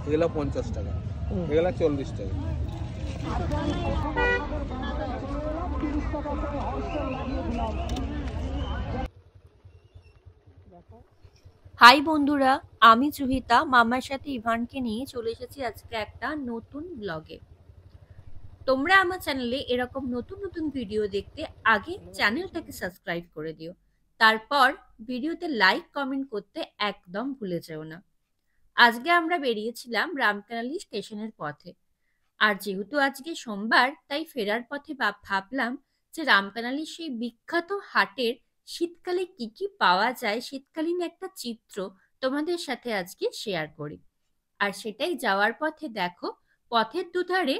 এগুলো 50 টাকা, এগুলো 40 টাকা। হাই বন্ধুরা, আমি জুহিতা মামার সাথে ইভানকে নিয়ে চলে এসেছি আজকে একটা নতুন ব্লগে। তোমরা আমার চ্যানেলে এরকম নতুন নতুন ভিডিও দেখতে আগে চ্যানেলটাকে সাবস্ক্রাইব করে দিও, তারপর ভিডিওতে লাইক কমেন্ট করতে একদম ভুলে যেও না। আজকে আমরা বেরিয়েছিলাম রামকানালি স্টেশনের পথে, আর যেহেতু আজকে সোমবার তাই ফেরার পথে ভাবলাম যে রামকানালির সেই বিখ্যাত হাটের শীতকালে কি কি পাওয়া যায় শীতকালীন একটা চিত্র তোমাদের সাথে আজকে শেয়ার করি। আর সেটাই যাওয়ার পথে দেখো, পথের দুধারে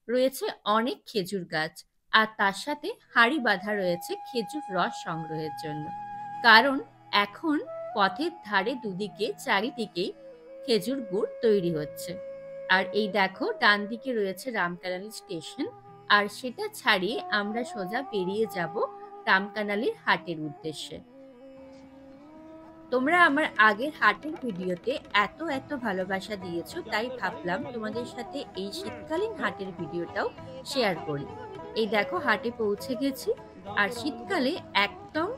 রয়েছে অনেক খেজুর গাছ, আর তার সাথে হাঁড়ি বাঁধা রয়েছে খেজুর রস সংগ্রহের জন্য। কারণ এখন পথের ধারে দুদিকে চারিদিকেই খেজুর গুড় তৈরি হচ্ছে। আর এই দেখো, ডান দিকে রয়েছে রামকানালি স্টেশন, আর সেটা ছাড়িয়ে আমরা সোজা বেরিয়ে যাব রামকানালির হাটের উদ্দেশ্যে। তোমরা আমার আগের হাটের ভিডিওতে এত এত ভালোবাসা দিয়েছো, তাই ভাবলাম তোমাদের সাথে এই শীতকালীন হাটের ভিডিওটাও শেয়ার করি। এই দেখো, হাটে পৌঁছে গেছি, আর শীতকালে একদম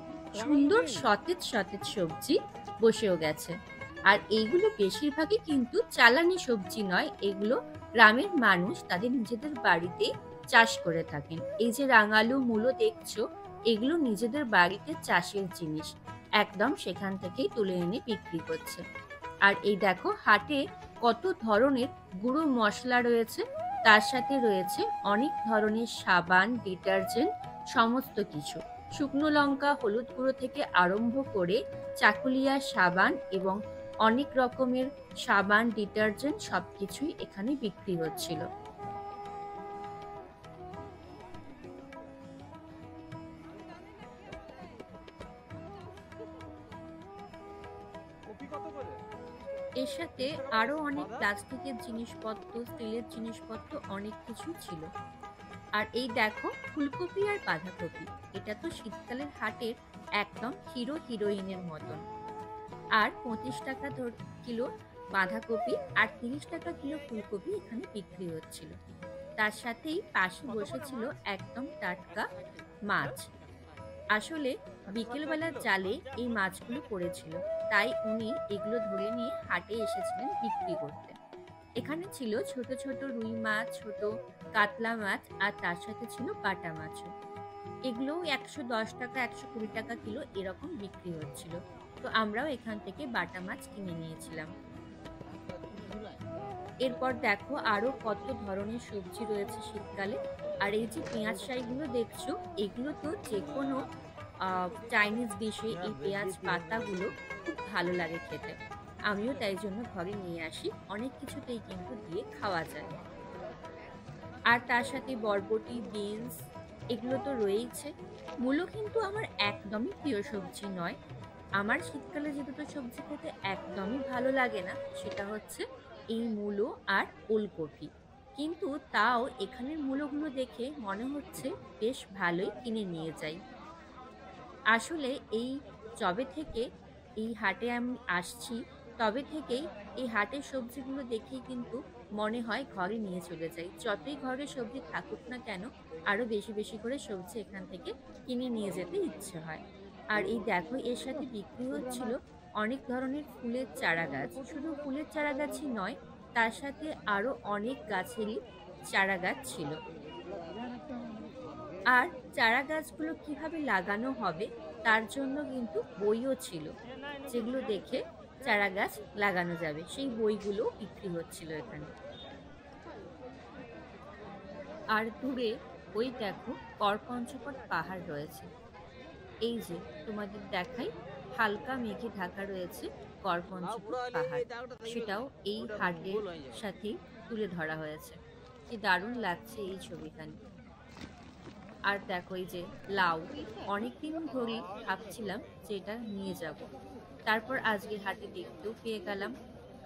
সুন্দর সতেজ সতেজ সবজি বসেও গেছে। আর এইগুলো বেশিরভাগই কিন্তু চালানি সবজি নয়, এগুলো গ্রামের মানুষ তাদের নিজেদের বাড়িতে চাষ করে থাকেন। এই যে রাঙালু, মূলো দেখছো, এগুলো নিজেদের বাড়িতে চাষের জিনিস, একদম সেখান থেকেই তুলে এনে বিক্রি করছে। আর এই দেখো, হাটে কত ধরনের গুঁড়ো মশলা রয়েছে, তার সাথে রয়েছে অনেক ধরনের সাবান, ডিটারজেন্ট, সমস্ত কিছু। শুকনো লঙ্কা, হলুদ গুঁড়ো থেকে আরম্ভ করে চাকুলিয়া সাবান এবং অনেক রকমের সাবান, ডিটারজেন্ট সবকিছুই এখানে বিক্রি হচ্ছিল। এর সাথে আরো অনেক প্লাস্টিকের জিনিসপত্র, স্টিলের জিনিসপত্র অনেক কিছু ছিল। আর এই দেখো, ফুলকপি আর বাঁধাকপি, এটা তো শীতকালের হাটের একদম হিরো হিরোইনের মতন। আর 25 টাকা কিলো বাঁধাকপি আর 30 টাকা কিলো ফুলকপি এখানে বিক্রি হচ্ছিল। তার সাথেই পাশে বসেছিল একদম টাটকা মাছ। আসলে বিকেলবেলার জালে এই মাছগুলো পড়েছিল, তাই উনি এগুলো ধরে নিয়ে হাটে এসেছিলেন বিক্রি করতে। এখানে ছিল ছোট ছোট রুই মাছ, ছোট কাতলা মাছ, আর তার সাথে ছিল বাটা মাছও। এগুলো 110 টাকা, 120 টাকা কিলো এরকম বিক্রি হচ্ছিল। তো আমরাও এখান থেকে বাটা মাছ কিনে নিয়েছিলাম। এরপর দেখো, আরো কত ধরনের সবজি রয়েছে শীতকালে। আর এই যে পেঁয়াজ শাড়িগুলো দেখছো, এগুলো তো যে কোনো চাইনিজ ডিশে এই পেঁয়াজ পাতাগুলো খুব ভালো লাগে খেতে। আমিও তাই জন্য ঘরে নিয়ে আসি, অনেক কিছুতেই কিন্তু দিয়ে খাওয়া যায়। আর তার সাথে বরবটি, বিনস, এগুলো তো রয়েইছে। মূলো কিন্তু আমার একদমই প্রিয় সবজি নয়। আমার শীতকালে যে দুটো সবজি খেতে একদমই ভালো লাগে না, সেটা হচ্ছে এই মূলো আর ওলকপি। কিন্তু তাও এখানের মূলোগুলো দেখে মনে হচ্ছে বেশ ভালোই, কিনে নিয়ে যাই। আসলে এই যবে থেকে এই হাটে আমি আসছি, তবে থেকেই এই হাটের সবজিগুলো দেখেই কিন্তু মনে হয় ঘরে নিয়ে চলে যাই। যতই ঘরে সবজি থাকুক না কেন, আরো বেশি বেশি করে সবজি এখান থেকে কিনে নিয়ে যেতে ইচ্ছে হয়। আর এই দেখো, এর সাথে বিক্রি হচ্ছিল অনেক ধরনের ফুলের চারা গাছ। শুধু ফুলের চারা গাছই নয়, তার সাথে আরো অনেক গাছেরই চারা গাছ ছিল। আর চারা গাছগুলো কিভাবে লাগানো হবে তার জন্য কিন্তু বইও ছিল, যেগুলো দেখে চারা গাছ লাগানো যাবে, সেই বইগুলো বিক্রি হচ্ছিল এখানে। আর দূরে ওই দেখো, করপঞ্চকোট পাহাড় রয়েছে। এই যে তোমাদের দেখাই, হালকা মেঘে ঢাকা রয়েছে করপঞ্চকোট পাহাড়, সেটাও এই হাটের সাথে তুলে ধরা হয়েছে। কি দারুণ লাগছে এই ছবিখানি। আর দেখো, এই যে লাউ, অনেকদিন ধরে ভাবছিলাম যে এটা নিয়ে যাব, তারপর আজকের হাটে দেখতেও পেয়ে গেলাম।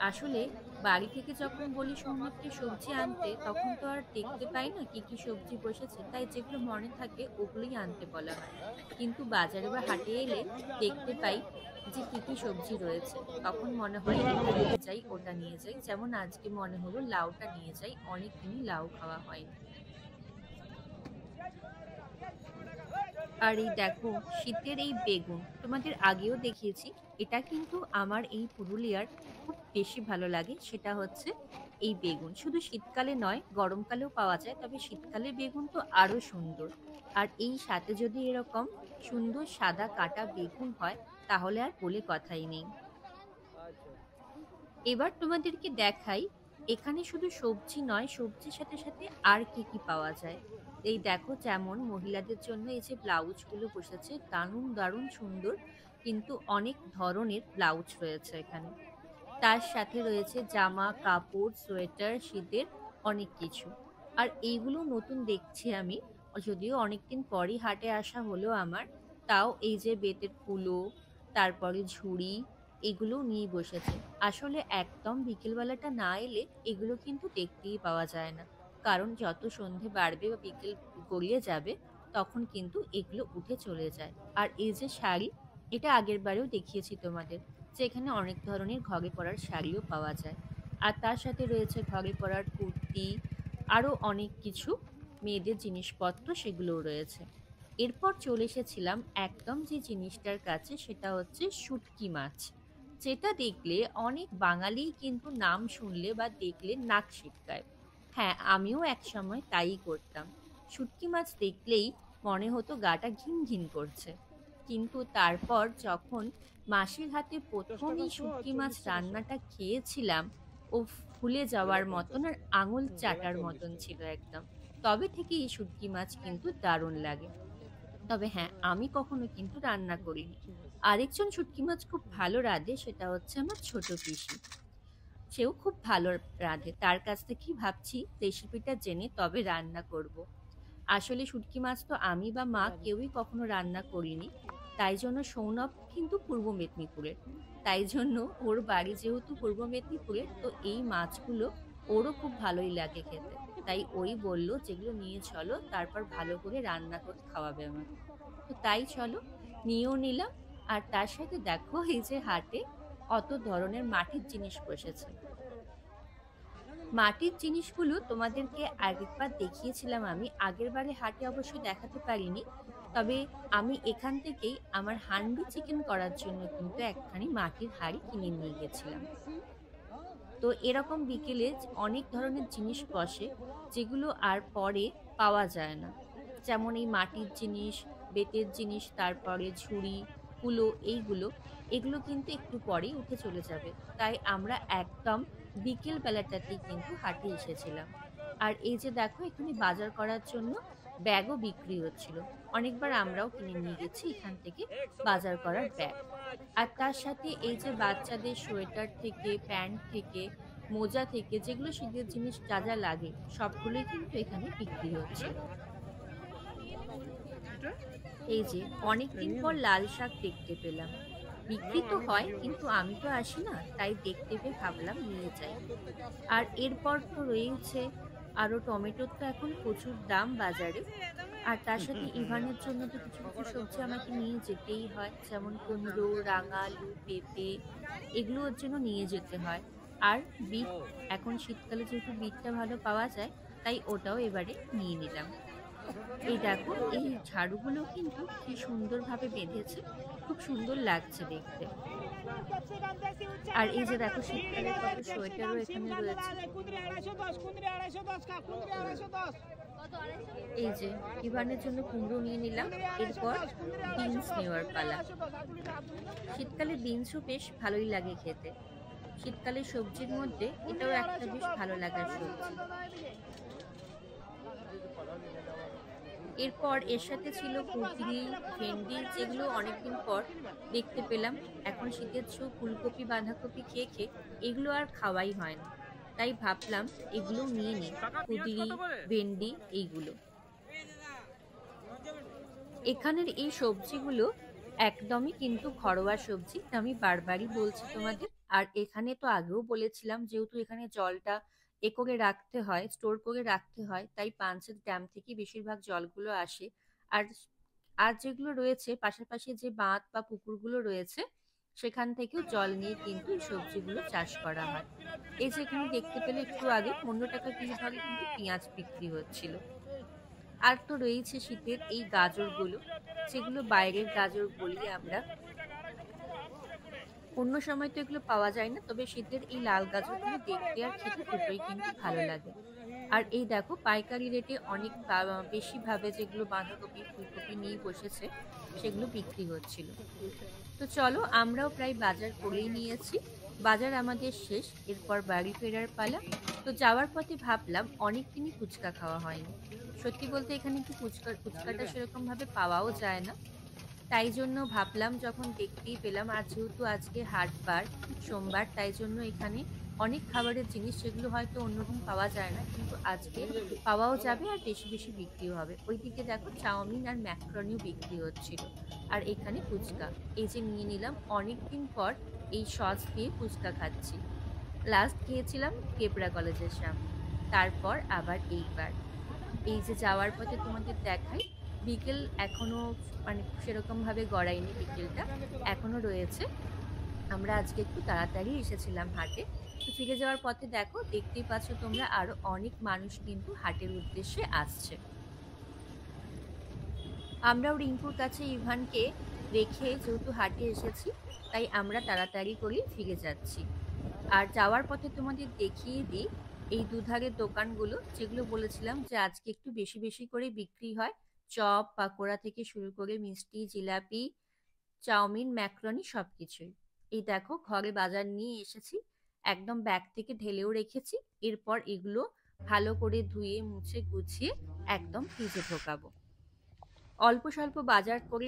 আসলে বাড়ি থেকে যখন বলি সমুদ্রে সবজি আনতে তখন তো আর দেখতে পাই না কি কি সবজি বসেছে, তাই যেগুলো মনে থাকে ওগুলোই আনতে বলা হয়। কিন্তু বাজারে বা হাটে এলে দেখতে পাই যে কি কি সবজি রয়েছে, তখন মনে হয় এটা নিয়ে যাই ওটা নিয়ে যাই। যেমন আজকে মনে হলো লাউটা নিয়ে যাই, অনেক দিনই লাউ খাওয়া হয়নি। আর এই দেখো শীতের এই বেগুন তোমাদের আগেও দেখিয়েছি, এটা কিন্তু আমার এই পুরুলিয়ার খুব বেশি ভালো লাগে। সেটা হচ্ছে এই বেগুন শুধু শীতকালে নয় গরমকালেও পাওয়া যায়, তবে শীতকালে বেগুন তো আরো সুন্দর। আর এই সাথে যদি এরকম সুন্দর সাদা কাটা বেগুন হয় তাহলে আর বলে কথাই নেই। এবার তোমাদেরকে দেখাই এখানে শুধু সবজি নয়, সবজির সাথে সাথে আর কি কি পাওয়া যায়। এই দেখো যেমন মহিলাদের জন্য এই যে ব্লাউজ গুলো বসেছে, দারুণ দারুণ সুন্দর, কিন্তু অনেক ধরনের ব্লাউজ রয়েছে এখানে। তার সাথে রয়েছে জামা কাপড় সোয়েটার শীতের অনেক কিছু। আর এইগুলো নতুন দেখছি আমি, যদিও অনেকদিন পরই হাটে আসা হলো আমার। তাও এই যে বেতের কুলো, তারপরে ঝুড়ি, এগুলো নিয়ে বসেছে। আসলে একদম বিকেলবেলাটা না এলে এগুলো কিন্তু দেখতেই পাওয়া যায় না, কারণ যত সন্ধে বাড়বে বা বিকেল গড়িয়ে যাবে তখন কিন্তু এগুলো উঠে চলে যায়। আর এই যে শাড়ি, এটা আগের বারেও দেখিয়েছি তোমাদের, যে এখানে অনেক ধরনের ঘরে পরার শাড়িও পাওয়া যায়। আর তার সাথে রয়েছে ঘরে পরার কুর্তি, আরও অনেক কিছু মেয়েদের জিনিসপত্র সেগুলোও রয়েছে। এরপর চলে এসেছিলাম একদম যে জিনিসটার কাছে, সেটা হচ্ছে শুটকি মাছ, যেটা দেখলে অনেক বাঙালি কিন্তু নাম শুনলে বা দেখলে নাক সিটকায়। হ্যাঁ, আমিও একসময় তাই করতাম। শুটকি মাছ দেখলেই মনে হতো গাটা ঘিন ঘিন করছে। কিন্তু তারপর যখন মাসির হাতে প্রথম এই শুটকি মাছ রান্নাটা খেয়েছিলাম, ও ফুলে যাওয়ার মতন আর আঙুল চাটার মতন ছিল একদম। তবে থেকে এই শুটকি মাছ কিন্তু দারুণ লাগে। তবে হ্যাঁ, আমি কখনো কিন্তু রান্না করিনি। আরেকজন শুটকি মাছ খুব ভালো রাঁধে, সেটা হচ্ছে আমার ছোট পিসি। সেও খুব ভালো রাঁধে, তার কাছ থেকেই ভাবছি রেসিপিটা জেনে তবে রান্না করব। আসলে শুটকি মাছ তো আমি বা মা কেউই কখনো রান্না করিনি। তাই জন্য সৌনভ কিন্তু পূর্ব মেদিনীপুরের, তাই জন্য ওর বাড়ি যেহেতু পূর্ব মেদিনীপুরের, তো এই মাছগুলো ওরও খুব ভালোই লাগে খেতে। তাই ওই বলল যেগুলো নিয়ে চলো, তারপর ভালো করে রান্না করে খাওয়াবে আমাকে। তো তাই চলো, নিয়েও নিলাম। আর তার সাথে দেখো এই যে হাটে কত ধরনের মাটির জিনিস বসেছে। মাটির জিনিসগুলো তোমাদেরকে আগেরবার দেখিয়েছিলাম আমি, আগের বারে হাটে অবশ্য দেখাতে পারিনি। তবে আমি এখান থেকেই আমার হান্ডি চিকেন করার জন্য কিন্তু একখানি মাটির হাঁড়ি কিনে নিয়ে গেছিলাম। তো এরকম বিকেলে অনেক ধরনের জিনিস বসে যেগুলো আর পরে পাওয়া যায় না। যেমন এই মাটির জিনিস, বেতের জিনিস, তারপরে ঝুড়ি, কুলো, এগুলো কিন্তু একটু পরেই উঠে চলে যাবে। তাই আমরা একদম বিকেল বেলাটাতেই কিন্তু হাটে এসেছিলাম। আর এই যে দেখো এখানে বাজার করার জন্য ব্যাগও বিক্রি হচ্ছিল। অনেকবার আমরাও কিনে নিয়ে গেছি এখান থেকে বাজার করার ব্যাগ। আর তার সাথে এই যে বাচ্চাদের সোয়েটার থেকে, প্যান্ট থেকে, মোজা থেকে, যেগুলো শীতের জিনিস যা যা লাগে সবগুলোই কিন্তু এখানে বিক্রি হচ্ছে। এই যে অনেকদিন পর লাল শাক দেখতে পেলাম। বিক্রি তো হয় কিন্তু আমি তো আসি না, তাই দেখতে পেয়ে ভাবলাম নিয়ে যাই। আর এরপর তো রয়েছে আরো টমেটোর তো এখন প্রচুর দাম বাজারে। আর তার সাথে ইভানের জন্য তো কিছু কিছু সবজি আমাকে নিয়ে যেতেই হয়, যেমন কুমড়ো, রাঙা আলু, পেঁপে, এগুলো ওর জন্য নিয়ে যেতে হয়। আর বিট, এখন শীতকালে যেহেতু বিটটা ভালো পাওয়া যায়, তাই ওটাও এবারে নিয়ে নিলাম। এই দেখো এই ঝাড়ুগুলো কিন্তু কি সুন্দরভাবে বেঁধেছে, খুব সুন্দর লাগছে দেখতে। আর এই যে দেখো শীতকালে কত সোয়েটারও এখানে রয়েছে। এই যে ইভানের জন্য কুমড়ো নিয়ে নিলাম। এরপর বিনস নেওয়ার পালা। শীতকালে বিনসও বেশ ভালোই লাগে খেতে। শীতকালে সবজির মধ্যে এটাও একটা বেশ ভালো লাগার সবজি। এরপর এর সাথে ছিল কুঁদরি, ভেন্ডি, যেগুলো অনেকদিন পর দেখতে পেলাম। এখন শীতের ফুলকপি বাঁধাকপি খেয়ে খেয়ে এগুলো আর খাওয়াই হয় না, তাই ভাবলাম এগুলো নিয়ে নিই, কুঁদরি, ভেন্ডি এইগুলো। এখানের এই সবজিগুলো একদমই কিন্তু ঘরোয়া সবজি, আমি বারবারই বলছি তোমাদের। আর এখানে তো আগেও বলেছিলাম, যেহেতু এখানে জলটা করে রাখতে হয়, স্টোর করে রাখতে হয়, তাই পাঞ্চেত ড্যাম থেকে বেশিরভাগ জলগুলো আসে। আর আর যেগুলো রয়েছে পাশাপাশি, যে বাঁধ বা পুকুরগুলো রয়েছে, সেখান থেকেও জল নিয়ে কিন্তু এই সবজিগুলো চাষ করা হয়। এই যে এখানে দেখতে পেলে একটু আগে 15 টাকা পিস ভাগে কিন্তু পেঁয়াজ বিক্রি হচ্ছিল। আর তো রয়েছে শীতের এই গাজরগুলো, যেগুলো বাইরের গাজর বলি আমরা। অন্য সময় তো এগুলো পাওয়া যায় না, তবে শীতের এই লাল গাজরগুলো দেখতে আর খেতে দুটোই কিন্তু ভালো লাগে। আর এই দেখো পাইকারি রেটে অনেক বেশি ভাবে যেগুলো বাঁধাকপি ফুলকপি নিয়ে বসেছে, সেগুলো বিক্রি হচ্ছিল। তো চলো, আমরাও প্রায় বাজার করেই নিয়েছি। বাজার আমাদের শেষ, এরপর বাড়ি ফেরার পালা। তো যাওয়ার পথে ভাবলাম অনেক দিনই ফুচকা খাওয়া হয়নি। সত্যি বলতে এখানে কি ফুচকাটা সেরকম ভাবে পাওয়াও যায় না। তাই জন্য ভাবলাম, যখন দেখতেই পেলাম, আর যেহেতু আজকে হাটবার, সোমবার, তাই জন্য এখানে অনেক খাবারের জিনিস যেগুলো হয়তো অন্যদিন পাওয়া যায় না, কিন্তু আজকে পাওয়াও যাবে আর বেশি বেশি বিক্রিও হবে। ওইদিকে দেখো চাউমিন আর ম্যাকারনিও বিক্রি হচ্ছিল, আর এখানে ফুচকা। এই যে নিয়ে নিলাম, অনেকদিন পর এই সস দিয়ে ফুচকা খাচ্ছি। লাস্ট খেয়েছিলাম কেপড়া কলেজের সামনে, তারপর আবার এইবার। এই যে যাওয়ার পথে তোমাদের দেখাই, বিকেল এখনো মানে সেরকম ভাবে গড়ায়নি, বিকেলটা এখনো রয়েছে। আমরা আজকে একটু তাড়াতাড়ি এসেছিলাম হাটে। তো ফিরে যাওয়ার পথে দেখো, দেখতেই পাচ্ছ তোমরা, আরো অনেক মানুষ কিন্তু হাটের উদ্দেশ্যে আসছে। আমরাও রিঙ্কুর কাছে ইভানকে রেখে যেহেতু হাটে এসেছি, তাই আমরা তাড়াতাড়ি করে ফিরে যাচ্ছি। আর যাওয়ার পথে তোমাদের দেখিয়ে দিই এই দুধারের দোকানগুলো, যেগুলো বলেছিলাম যে আজকে একটু বেশি বেশি করে বিক্রি হয়। চপ পাকোড়া থেকে শুরু করে মিষ্টি, জিলাপি, চাউমিন, ম্যাকরনি সবকিছুই। এই দেখো ঘরে বাজার নিয়ে এসেছি, একদম ব্যাগ থেকে ঢেলেও রেখেছি। এরপর এগুলো ভালো করে ধুয়ে মুছে গুছিয়ে একদম ফ্রিজে ঢোকাবো। অল্প স্বল্প বাজার করে